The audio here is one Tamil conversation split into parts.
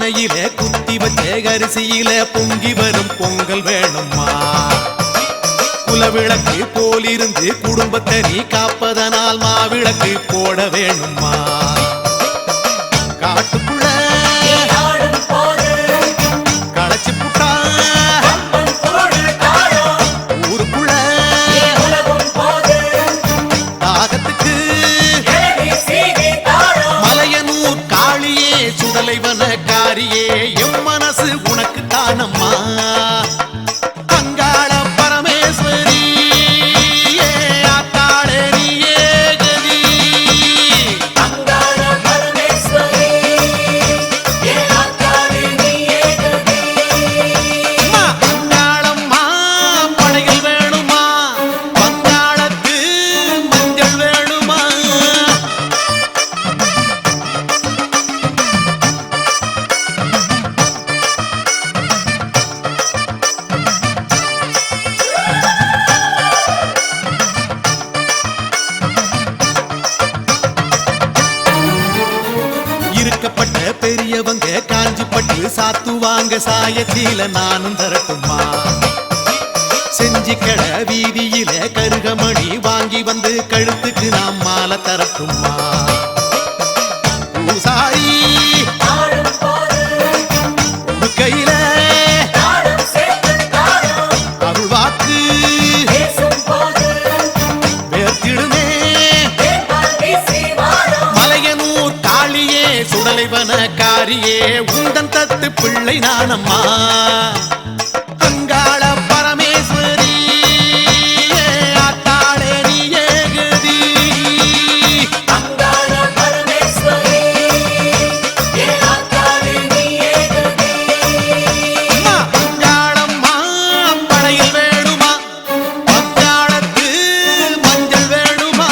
பானையில குத்தி வச்ச அரிசியில பொங்கி வரும் பொங்கல் வேணுமா? குலவிளக்கு போலிருந்து குடும்பத்தை நீ காப்பதனால் மாவிளக்கு போட வேணுமா? காட்டுக்குள்ள களைச்சு புட்டா ஊருக்குள்ள தாகத்துக்கு மலையனூர் காளியே சுடலைவன காரியே எம் மனசு உனக்கு தானம்மா. அங்காள பரமேஸ்வரி ஆத்தாளே நீயே கதி. அங்காளம்மா படைகள் வேணுமா? வங்காளத்து மஞ்சள் வேணுமா? இருக்கப்பட்ட பெரியவங்க காஞ்சிப்பட்டு சாத்துவாங்க சாயத்தில நானும் தரட்டுமா? செஞ்சிக்கட வீதியில கருகமணி வாங்கி வந்து கழுத்துக்கு நாம் மாலை தரட்டுமா? பூசாரி கையில அருள்வாக்கு வேர்த்திடுமே மலையனூர் காளியே சுடலைவன காரியே உந்தன் தத்து பிள்ளை நானம்மா. அங்காள பரமேஸ்வரி ஆத்தாளே நீயே கதி. அம்மா, அங்காளம்மா படையில் வேணுமா? வங்காளத்து மஞ்சள் வேணுமா?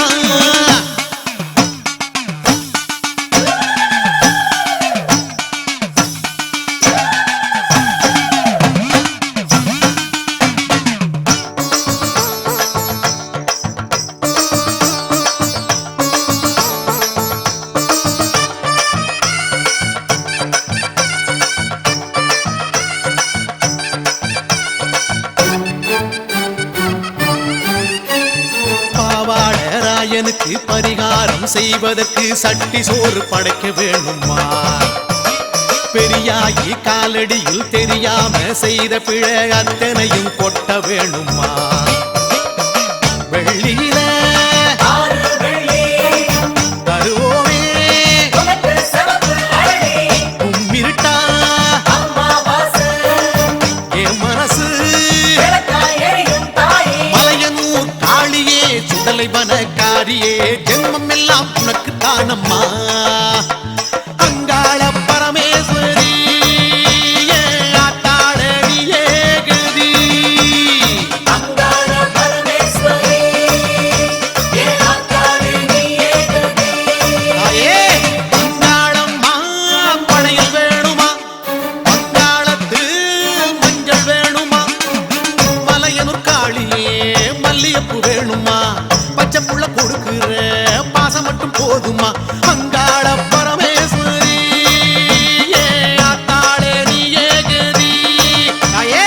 பாவாட ராயனுக்கு பரிகாரம் செய்வதற்கு சட்டி சோறு படைக்க வேணுமா? பெரியாயி காலடியில் தெரியாம செய்த பிழை அத்தனையும் கொட்ட வேணுமா? வெள்ளியில தருவோமே கும்மிருட்டா என் மனசு மலையனூர் காளியே சுடலைவன காரியே ஜென்மம் எல்லாம் உனக்கு தானம்மா. அங்காள பரமேஸ்வரி ஆத்தாளே நீயே கதி. தாயே, அங்காளம்மா படையில் வேணுமா? வங்காளத்து மஞ்சள் வேணுமா? மலையனூர் காளியே மல்லியப்பு வேணுமா? பச்சை புள்ள கொடுக்கிற பாசம் மட்டும் போதுமா? அங்காள பரமேஸ்வரி ஆத்தாளே நீயே கதி. தாயே,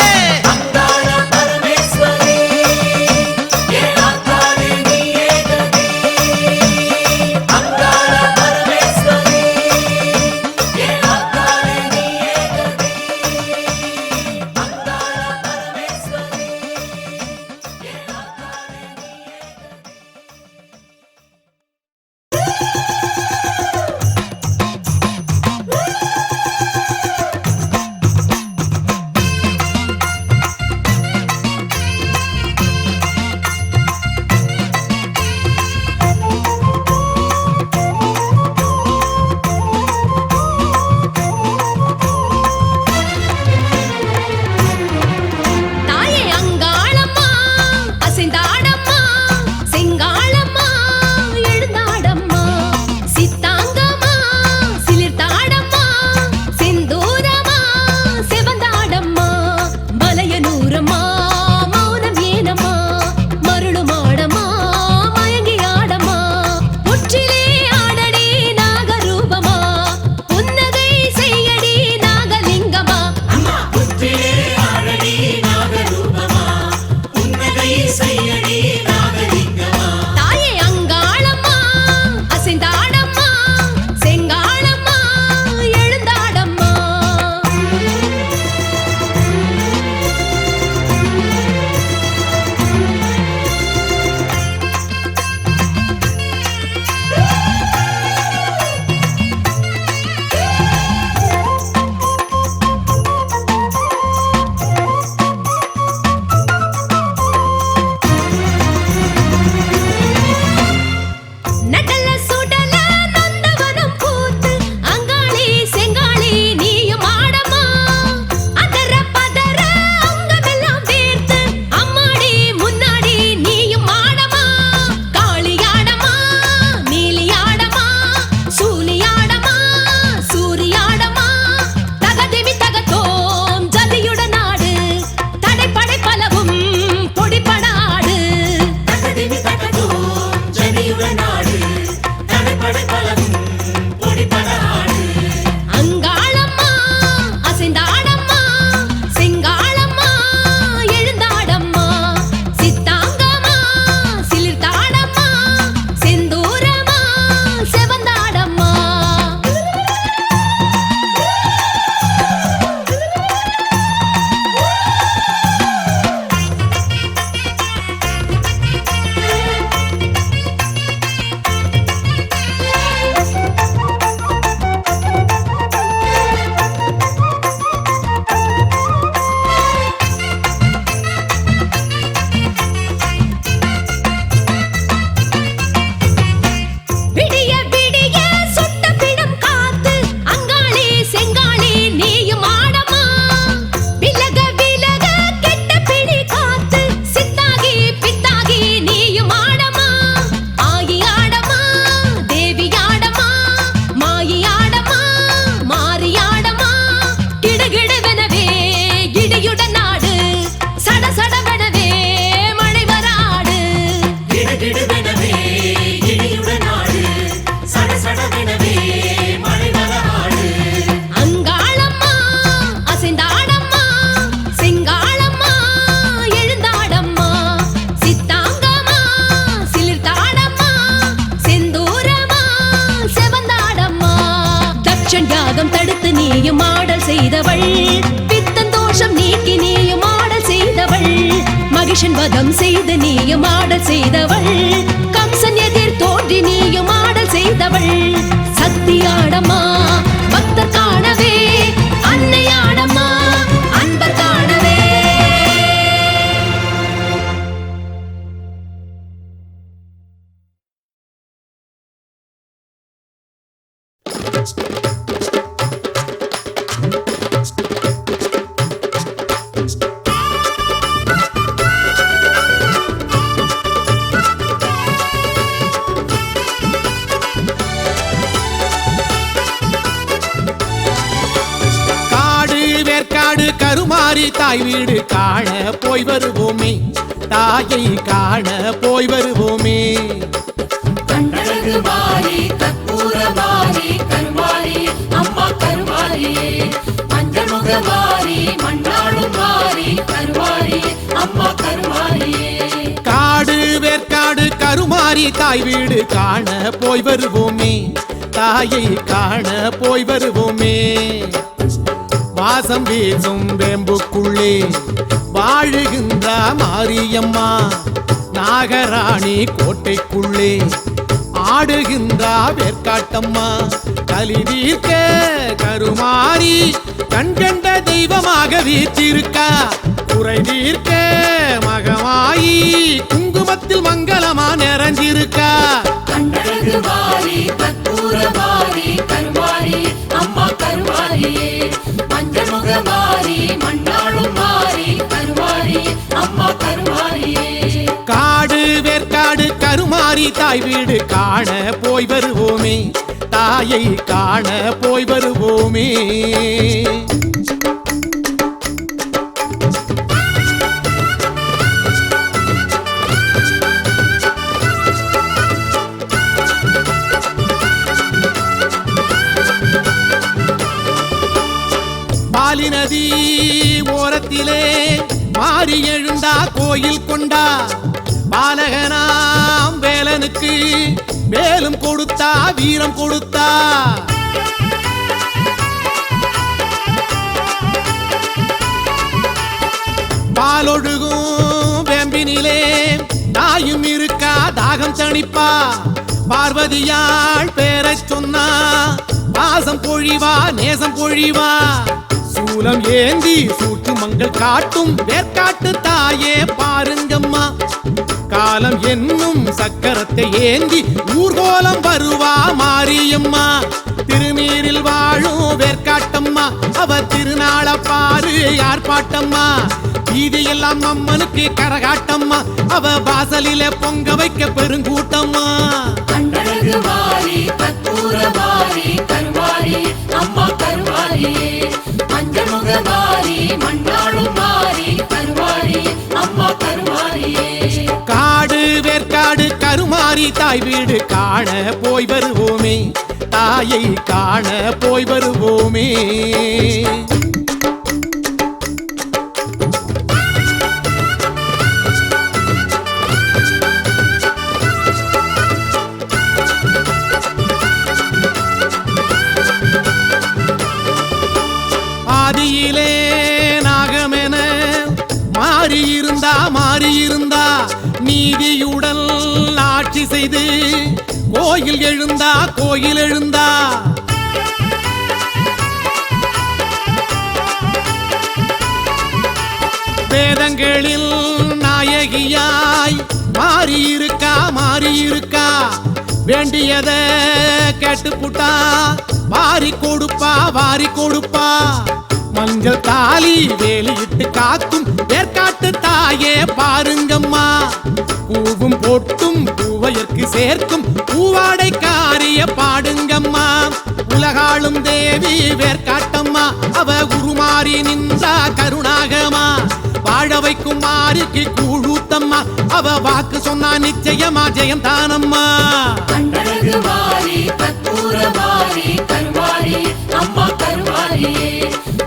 ஆடல் செய்தவள் பித்தந்தோஷம் நீக்கி நீயும் ஆடல் செய்தவள் மகிஷன் வதம் செய்து நீயும் ஆடல் செய்தவள் கம்சன் எதிர் தோன்றி நீயும் ஆடல் செய்தவள் சக்தியாடம்மா பக்தர் காணவே அன்னையாடம்மா அன்பர் காணவே கருமாறி தாய் வீடு காண போய் வருவோமே தாயை காண போய் வருவோமே கண்டழகு மாறி கற்பூர மாறி கருமாறி அம்மா கருமாரியே மஞ்சமுக மாறி மண்ணாடும் மாறி கருமாரி அம்மா கருமாரியே காடு வேற்காடு கருமாறி தாய் வீடு காண போய் வருவோமே தாயை காண போய் வருவோமே வாசம் வீசும் வேம்புக்குள்ளே வாழுகின்ற மாரியம்மா நாகராணி கோட்டைக்குள்ளே ஆடுகின்ற வேற்காட்டம்மா கலி தீர்க்க கருமாறி கண்கண்ட தெய்வமாக வீற்றிருக்கா குறை தீர்க்க மகமாயி குங்குமத்தில் மங்களமா நிறைஞ்சிருக்கா கண்டழகு மாறி கற்பூர மாறி கருமாரி அம்மா கருமாரியே மஞ்சமுக மாறி மண்ணாடும் மாறி கருமாரி அம்மா கருமாரியே காடு வேற்காடு கருமாறி தாய் வீடு காண போய் வருவோமே தாயை காண போய் வருவோமே பாலி நதி ஓரத்திலே மாறி எழுந்தா கோயில் கொண்டா பாலகனாம் வேலனுக்கு வேலும் கொடுத்தா வீரம் கொடுத்தா பாலொழுகும் வேம்பினிலே தாயும் இருக்கா தாகம் தணிப்பா பார்வதியாள் பேரச் சொன்னா பாசம் பொழிவா நேசம் பொழிவா சூலம் ஏந்தி சூட்டு மங்கள் காட்டும் வேற்காட்டு தாயே பாருங்கம்மா காலம் என்னும் சக்கரத்தை ஏந்தி ஊர்கோலம் வருவா மாரியம்மா திருநீரில் வாழும் வேற்காட்டம்மா அவ திருநாள பாரு யார் பாட்டம்மா வீதியெல்லாம் அம்மனுக்கு கரகாட்டம்மா அவ வாசலில பொங்க வைக்க பெருங்கூட்டம்மா கண்டழகு மாறி கற்பூர மாறி கருமாரி அம்மா கருமாரியே மஞ்சமுக மாறி மண்ணாடும் மாறி கருமாரி அம்மா கருமாரியே காடு வேற்காடு கருமாரி தாய் வீடு காண போய் வருவோமே தாயை காண போய் வருவோமே ஆதியிலே நாகமென மாறியிருந்தா நீதியுடன் ஆட்சி செய்து கோயில் எழுந்தா வேதங்களில் நாயகியாய் மாறியிருக்கா வேண்டியத கேட்டுப்புட்டா வாரி கொடுப்பா மஞ்சள் தாலி வேலியிட்டு காக்கும் வேற்காட்டு தாயே பாருங்கம்மா பூவும் பொட்டும் பூவையற்கு சேர்க்கும் பூவாடை காரிய பாடுங்கம்மா உலகாளும் தேவி வேற்காட்டம்மா அவ உருமாறி நின்றா கருணாகமா வாழ வைக்கும் மாறிக்கு கூழூத்தம்மா அவ வாக்கு சொன்னா நிச்சயமா ஜெயம் தானம்மா கண்டழகு மாறி கற்பூர மாறி கருமாரி அம்மா கருமாரியே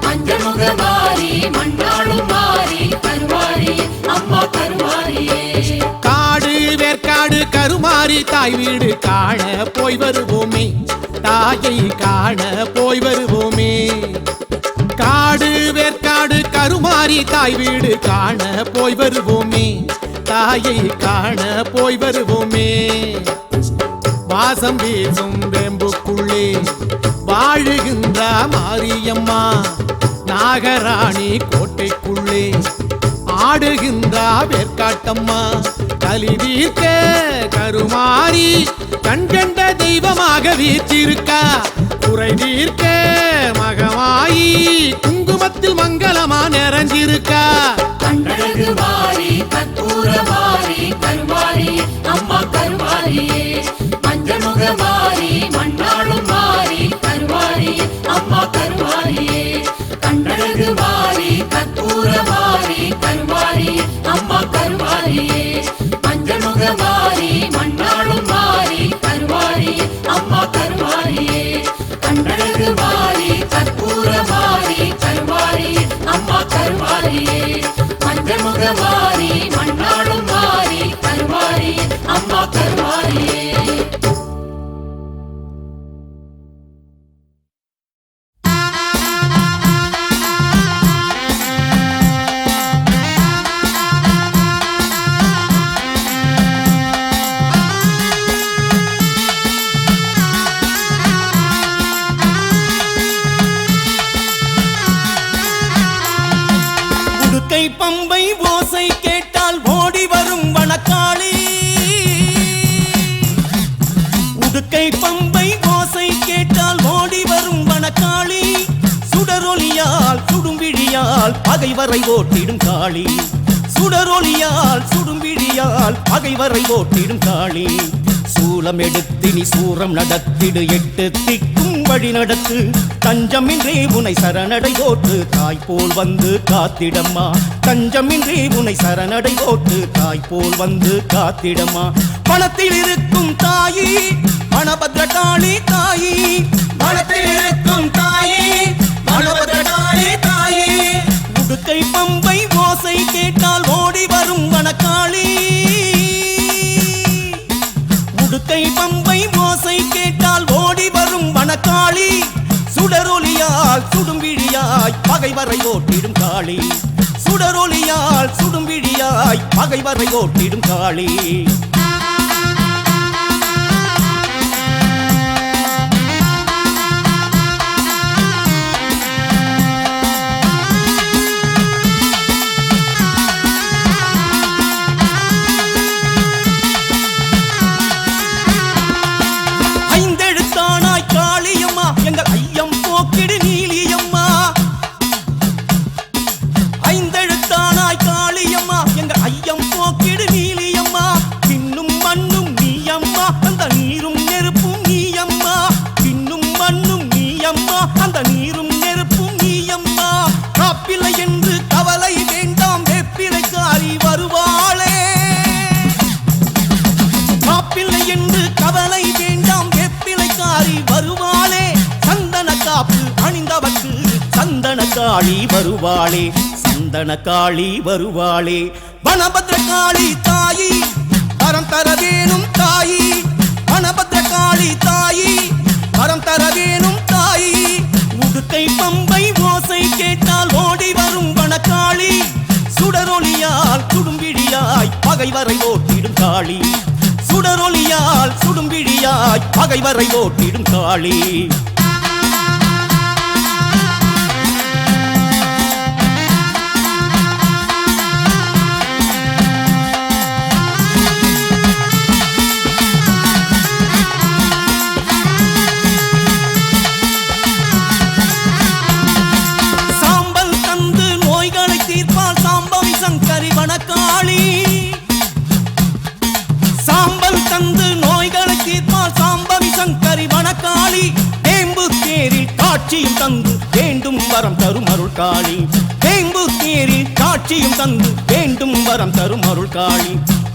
மஞ்சமுக மாறி மண்ணாடும் மாறி கருமாரி அம்மா கருமாரியே காடு வேற்காடு கருமாரி தாய் வீடு காண போய் வருவோமே தாயை காண போய் வருவோமே கருமாரி தாய் வீடு காண போய் வருவோமே, தாயை காண போய் வருவோமே. வாசம் வீசும் வேம்புக்குள்ளே வாழுகின்ற மாரியம்மா, நாகராணி கோட்டைக்குள்ளே ஆடுகின்ற வேர்க்காட்டம்மா. கலி தீர்க்க கருமாரி கண்கண்ட தெய்வமாக வீற்றிருக்கா, குறை தீர்க்க மகமாயி குங்குமத்தில் மங்களமா நிறைஞ்சிருக்கா. கண்டழகு மாறி கற்பூர மாறி கருமாரி அம்மா கருமாரியே, மஞ்சமுக மாறி மண்ணாளும் மாறி கருமாரி அம்மா கருமாரியே. கண்டழகு மாறி கற்பூர மாறி கருமாரி அம்மா கருமாரியே, மஞ்சமுக மாறி மண்ணாளும் மாறி கருமாரி அம்மா கருமாரியே. கண்டழகு மாறி கற்பூர மாறி கருமாரி அம்மா கருமாரியே, மஞ்சமுக மாறி மண்ணாளும் மாறி கருமாரி அம்மா கருமாரியே. பம்பை ஓசை கேட்டால் ஓடி வரும் வனக்காளி, உடுக்கை பம்பை ஓசை கேட்டால் ஓடி வரும் வனக்காளி. சுடரொலியால் சுடும்பிழியால் பகைவரை ஓட்டிடும் காளி, சுடரொலியால் சுடும்பிழியால் பகைவரை ஓட்டிடும் காளி. சூலம் எடுத்து நீ சூரம் நடத்திடு, எட்டு திக்கும் வழி நடத்து. தஞ்சமின்றி உனை சரணடை போட்டு தாய் போல் வந்து காத்திடம்மா, தஞ்சமின்றி உனை சரணடை போட்டு தாய் போல் வந்து காத்திடம்மா. பணத்தில் இருக்கும் தாயி மணபத்ரகாளி தாயி, பணத்தில் இருக்கும் தாயி மணபத்ரகாளி தாயி. உடுக்கை பம்பை ஓசை கேட்டால் ஓடி வரும் வனக்காளி, உடுக்கை பம்பை ஓசை கேட்டால் ஓடி வரும் வனக்காளி. சுடரொலியால் சுடும்பிழியாய் பகைவரை ஓட்டிடும் காளி, சுடரொலியால் சுடும்பிழியாய் பகைவரை ஓட்டிடும் காளி. காளி வருவாளே, சந்தன காளி வருவாளே. வனபத்ரகாளி தாயி வரம் தர வேணும் தாயி, வனபத்ரகாளி தாயி வரம் தர வேணும் தாயி. உடுக்கை பம்பை ஓசை கேட்டால் ஓடி வரும் வனக்காளி, சுடரொலியால் சுடும்பிழியாய் பகைவரை ஓட்டிடும் காளி, சுடரொலியால் சுடும்பிழியாய் பகைவரை ஓட்டிடும் காளி. சாம்பல் தந்து நோய்களை தீர்ப்பால் சாம்பவி சங்கரி வனக்காளி. வேம்பு தேரில் காட்சியும் தந்து வேண்டும் வரம் தரும் அருள் காளி, வேம்பு தேரில் காட்சியும் தந்து வேண்டும் வரம் தரும் அருள் காளி.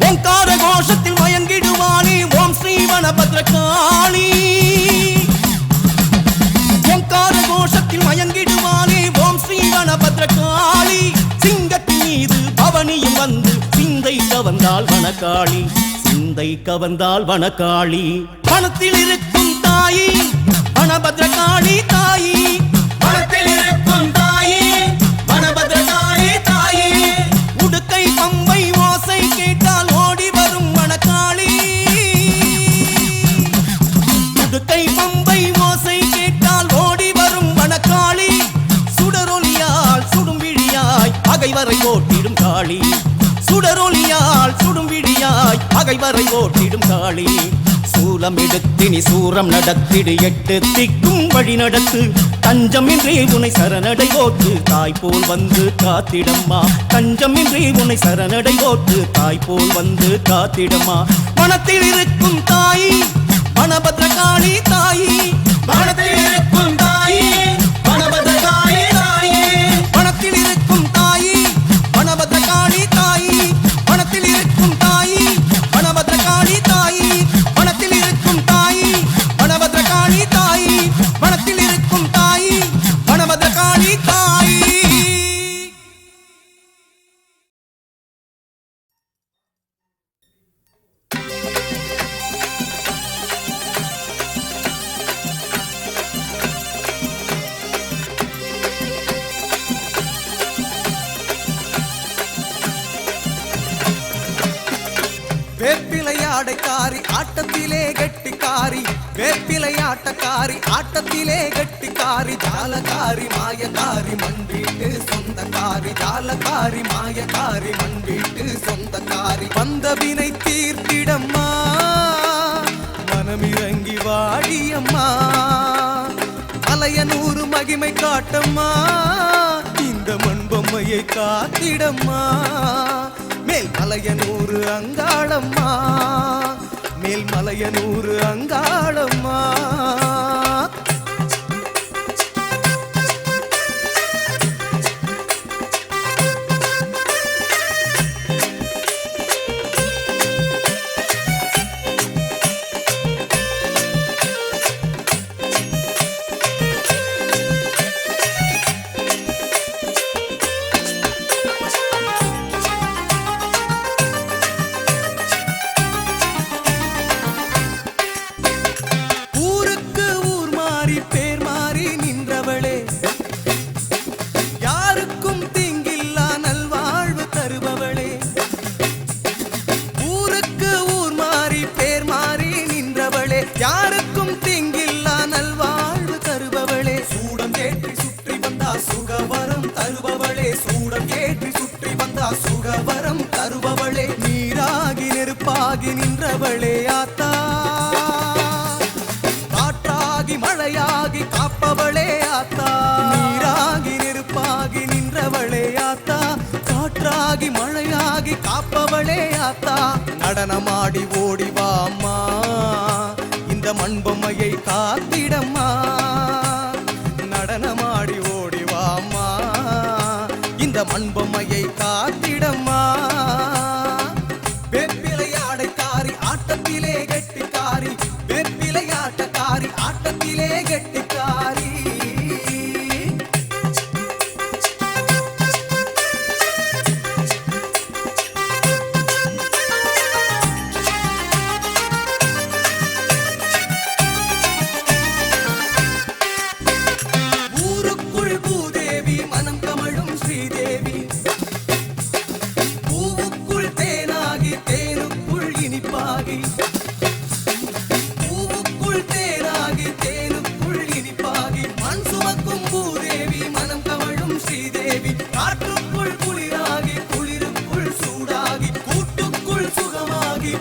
ஓங்கார கோஷத்தில் மயங்கிடுவாளே ஓம் ஸ்ரீ வனபத்ரகாளி, ஓங்கார கோஷத்தில் மயங்கிடுவாளே ஓம் ஸ்ரீ வனபத்ரகாளி. சிங்கத்தின் மீது பவனியும் வந்து சிந்தை கவர்ந்தாள் வனக்காளி, சிந்தை கவர்ந்தாள் வனக்காளி. பணத்தில் இருக்கும் தாயி வனபத்ரகாளி தாயி, பணத்தில் இருக்கும் தாயி வனபத்ரகாளி பகைவரை ஓட்டிடும் காளி சுடரொலியால் சுடும் விழியாய் பகைவரை ஓட்டிடும் காளி சூலம் எடுத்தினி சூரம் நடத்திடு 8 திக்கும் வழி நடத்து தஞ்சமின்றி உனை சரணடை ஓட்டு தாய் போல் வந்து காத்திடம்மா தஞ்சமின்றி உனை சரணடை ஓட்டு தாய் போல் வந்து காத்திடம்மா மனத்தில் இருக்கும் தாயி வனபத்ரகாளி தாயி மனத்தில் இருக்கும் தாயி வனபத்ரகாளி தாயி மனத்தில் இருக்கும் தாயி வனபத்ரகாளி தாயி மனத்தில் இருக்கும் தாயி வனபத்ரகாளி தாயி மனத்தில் இருக்கும் தாயி வனபத்ரகாளி தாயி மனத்தில் இருக்கும் தாயி வனபத்ரகாளி தாயி. வேப்பிலையாடைக்காரி ஆட்டத்திலே கெட்டிக்காரி வேப்பிலையாட்டக்காரி ஆட்டத்திலே கெட்டிக்காரி ஜாலகாரி மாயக்காரி மண் வீட்டு சொந்தக்காரி ஜாலகாரி மாயக்காரி மண் வீட்டு சொந்தக்காரி வந்த வினை தீர்த்திடம்மா மனமிறங்கி வாடியம்மா மலையனூறு மகிமை காட்டம்மா இந்த மண்பொம்மையை காத்திடம்மா மேல் மலையனூறு அங்காளம்மா மேல் மலையனூறு அங்காளம்மா. யாருக்கும் தீங்கில்லா நல்வாழ்வு தருபவளே சூடம் ஏற்றி சுற்றி வந்தா சுகவரம் தருபவளே சூடம் ஏற்றி சுற்றி வந்தா சுகவரம் தருபவளே நீராகி நெருப்பாகி நின்றவளே ஆத்தா காற்றாகி மழையாகி காப்பவளே ஆத்தா நீராகி நெருப்பாகி நின்றவளே ஆத்தா காற்றாகி மழையாகி காப்பவளே ஆத்தா நடனமாடி ஓடிவா அம்மா இந்த மண்பொம்மையை காத்திடம்மா நடனமாடி ஓடிவாம்மா இந்த மண்பொம்மையை காத்திடம்மா வேப்பிலையாடைக்காரி ஆட்டத்திலே கெட்டிக்காரி வேப்பிலையாட்டக்காரி ஆட்டத்திலே கெட்டிக்காரி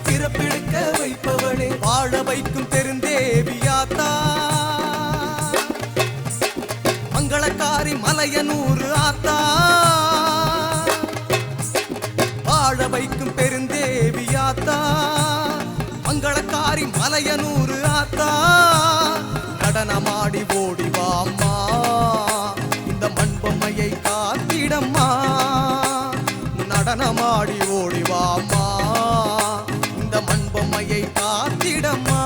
பிறப்பெடுக்க வைப்பவளே வாழ வைக்கும் பெருந்தேவியாத்தா மங்களக்காரி மலையனூறு ஆத்தா வாழ வைக்கும் பெருந்தேவியாத்தா மங்களக்காரி மலையனூறு ஆத்தா நடனமாடி ஓடிவா அம்மா இந்த மண்பொம்மையை காத்திடம்மா நடனமாடி ஓடிவா அம்மா இந்த மண்பொம்மையை காத்திடம்மா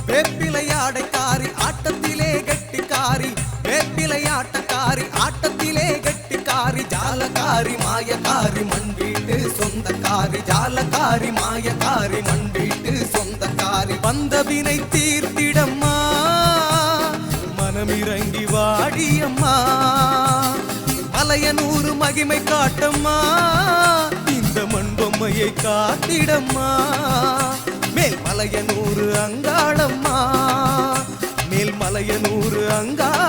வேப்பிலையாடைக்காரி ஆட்டத்திலே கெட்டிக்காரி வேப்பிலையாட்டக்காரி ஆட்டத்திலே கெட்டிக்காரி ஜாலகாரி மாயக்காரி மண் வீட்டு சொந்தக்காரி ஜாலகாரி மாயக்காரி மண் வீட்டு சொந்தக்காரி வந்த வினை தீர்த்திடம்மா மனமிறங்கி வாடியம்மா மலையனூறு மகிமை காட்டம்மா இந்த மண்பொம்மையை காத்திடம்மா மேல் மலையனூறு அங்காளம்மா மேல் மலையனூறு அங்காளம்மா.